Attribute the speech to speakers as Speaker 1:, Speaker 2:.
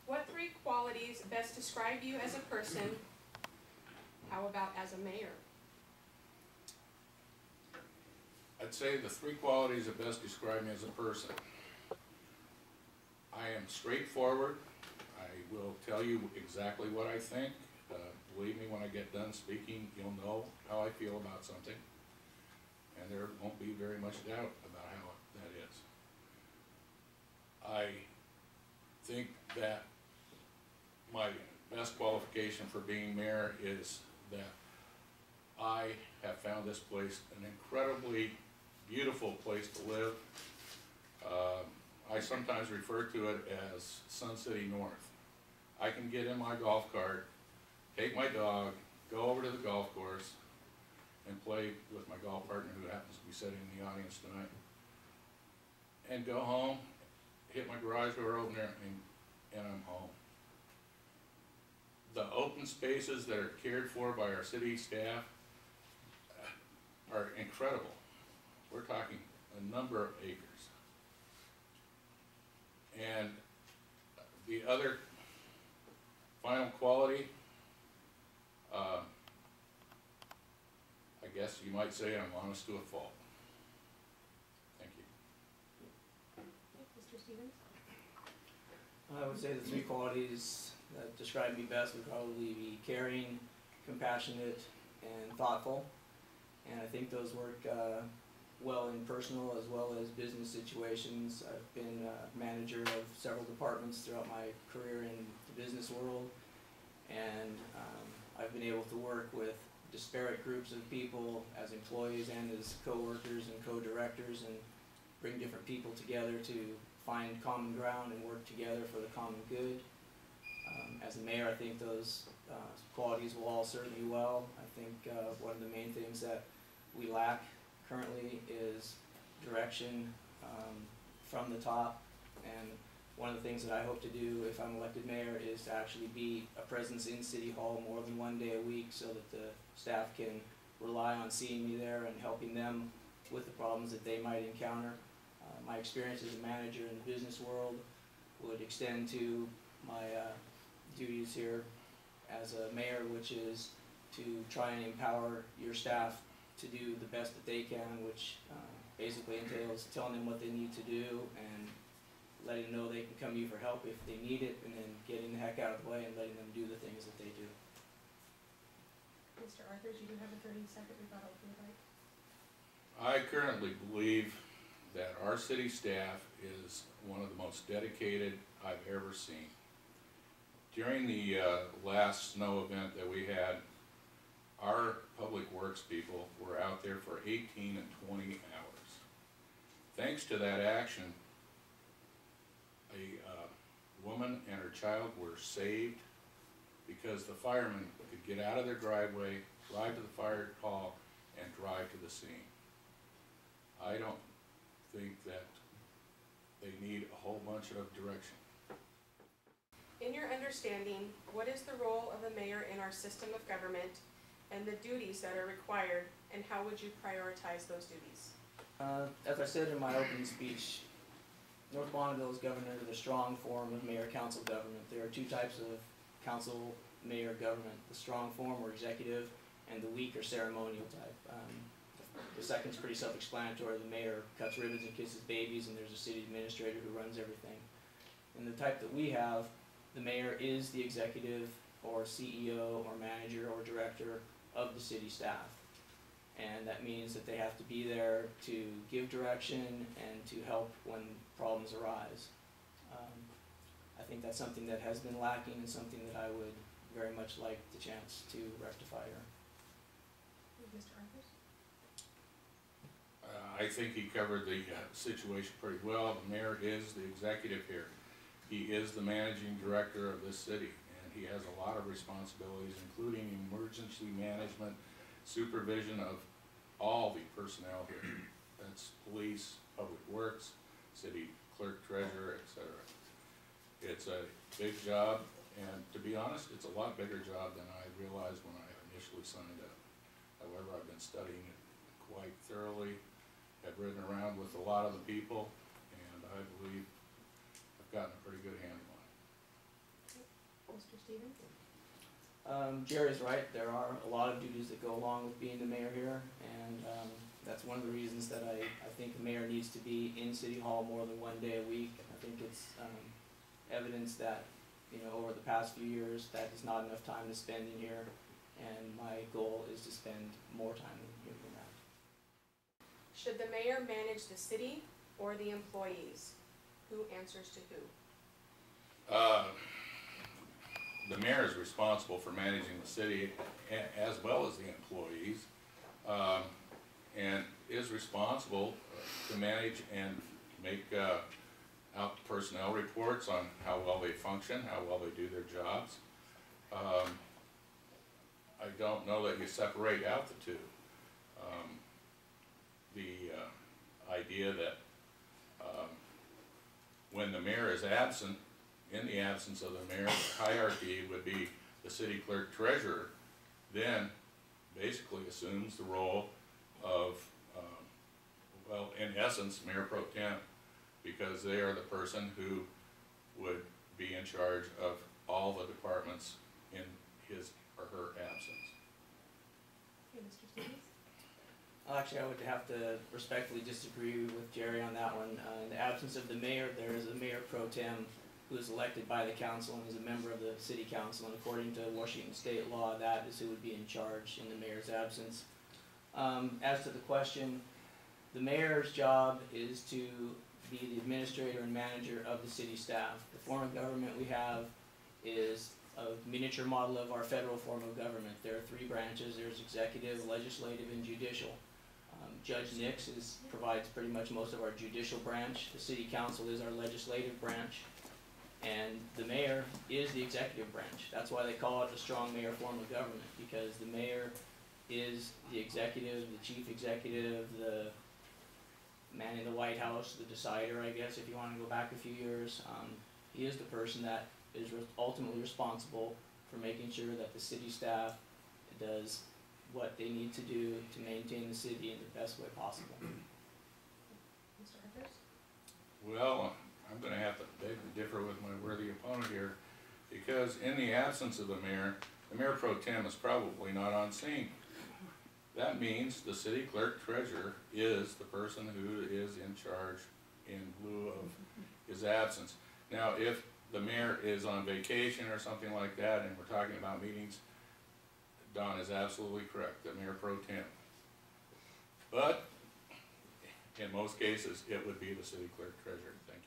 Speaker 1: What three qualities best describe you as a person? How about as a mayor?
Speaker 2: I'd say the three qualities that best describe me as a person. I am straightforward. I will tell you exactly what I think. Believe me, when I get done speaking, you'll know how I feel about something. And there won't be very much doubt about how that is. I think that my best qualification for being mayor is that I have found this place an incredibly beautiful place to live. I sometimes refer to it as Sun City North. I can get in my golf cart, take my dog, go over to the golf course, and play with my golf partner who happens to be sitting in the audience tonight, and go home, hit my garage door opener, and I'm home. The open spaces that are cared for by our city staff are incredible. We're talking a number of acres. And the other final quality, I guess you might say I'm honest to a fault. Thank you.
Speaker 1: Mr. Stevens?
Speaker 3: I would say the three qualities that describe me best would probably be caring, compassionate, and thoughtful. And I think those work well in personal as well as business situations. I've been a manager of several departments throughout my career in the business world, and I've been able to work with disparate groups of people as employees and as co-workers and co-directors, and bring different people together to find common ground and work together for the common good. As a mayor, I think those qualities will all serve me well. I think one of the main things that we lack currently is direction from the top, and one of the things that I hope to do if I'm elected mayor is to actually be a presence in City Hall more than one day a week, so that the staff can rely on seeing me there and helping them with the problems that they might encounter. My experience as a manager in the business world would extend to my duties here as a mayor, which is to try and empower your staff to do the best that they can, which basically entails telling them what they need to do and letting them know they can come to you for help if they need it, and then getting the heck out of the way and letting them do the things that they do.
Speaker 1: Mr. Arthurs, you do have a 30-second rebuttal if you'd like.
Speaker 2: I currently believe that our city staff is one of the most dedicated I've ever seen. During the last snow event that we had, our public works people were out there for 18 and 20 hours. Thanks to that action, a woman and her child were saved because the firemen could get out of their driveway, drive to the fire hall, and drive to the scene. I don't think that they need a whole bunch of direction.
Speaker 1: In your understanding, what is the role of the mayor in our system of government and the duties that are required, and how would you prioritize those duties?
Speaker 3: As I said in my opening speech, North Bonneville is governed under the strong form of mayor-council government. There are two types of council-mayor government: the strong form, or executive, and the weak or ceremonial type. The second is pretty self-explanatory. The mayor cuts ribbons and kisses babies, and there's a city administrator who runs everything. In the type that we have, the mayor is the executive or CEO or manager or director of the city staff. And that means that they have to be there to give direction and to help when problems arise. I think that's something that has been lacking and something that I would very much like the chance to rectify here.
Speaker 1: Mr. Arthurs?
Speaker 2: I think he covered the situation pretty well. The mayor is the executive here. He is the managing director of this city, and he has a lot of responsibilities, including emergency management, supervision of all the personnel here. That's police, public works, city clerk, treasurer, etc. It's a big job, and to be honest, it's a lot bigger job than I realized when I initially signed up. However, I've been studying it quite thoroughly, have ridden around with a lot of the people, and I believe I've gotten a pretty good handle on it.
Speaker 1: Stevens?
Speaker 3: Jerry's right, there are a lot of duties that go along with being the mayor here, and that's one of the reasons that I think the mayor needs to be in City Hall more than one day a week. I think it's evidence that, you know, over the past few years, that is not enough time to spend in here, and my goal is to spend more time in here than that.
Speaker 1: Should the mayor manage the city or the employees? Who answers to who?
Speaker 2: The mayor is responsible for managing the city as well as the employees, and is responsible to manage and make out personnel reports on how well they function, how well they do their jobs. I don't know that you separate out the two. The idea that when the mayor is absent, in the absence of the mayor, the hierarchy would be the city clerk treasurer, then basically assumes the role of, well, in essence, Mayor Pro Tem, because they are the person who would be in charge of all the departments in his or her absence.
Speaker 1: Okay, Mr. Stevens?
Speaker 3: Actually, I would have to respectfully disagree with Jerry on that one. In the absence of the mayor, there is a mayor pro tem who is elected by the council and is a member of the city council, and according to Washington state law, that is who would be in charge in the mayor's absence. As to the question, the mayor's job is to be the administrator and manager of the city staff. The form of government we have is a miniature model of our federal form of government. There are three branches: there's executive, legislative, and judicial. Judge Nix provides pretty much most of our judicial branch. The city council is our legislative branch, and the mayor is the executive branch. That's why they call it a strong mayor form of government, because the mayor is the executive, the chief executive, the man in the White House, the decider, I guess, if you want to go back a few years. He is the person that is ultimately responsible for making sure that the city staff does what they need to do to maintain the city in the best way possible.
Speaker 1: Mr. Eckers?
Speaker 2: Well, I'm gonna have to beg to differ with my worthy opponent here, because in the absence of the mayor pro tem is probably not on scene. That means the city clerk treasurer is the person who is in charge in lieu of his absence. Now, if the mayor is on vacation or something like that, and we're talking about meetings, Don is absolutely correct, the mayor pro tem. But in most cases, it would be the city clerk treasurer. Thank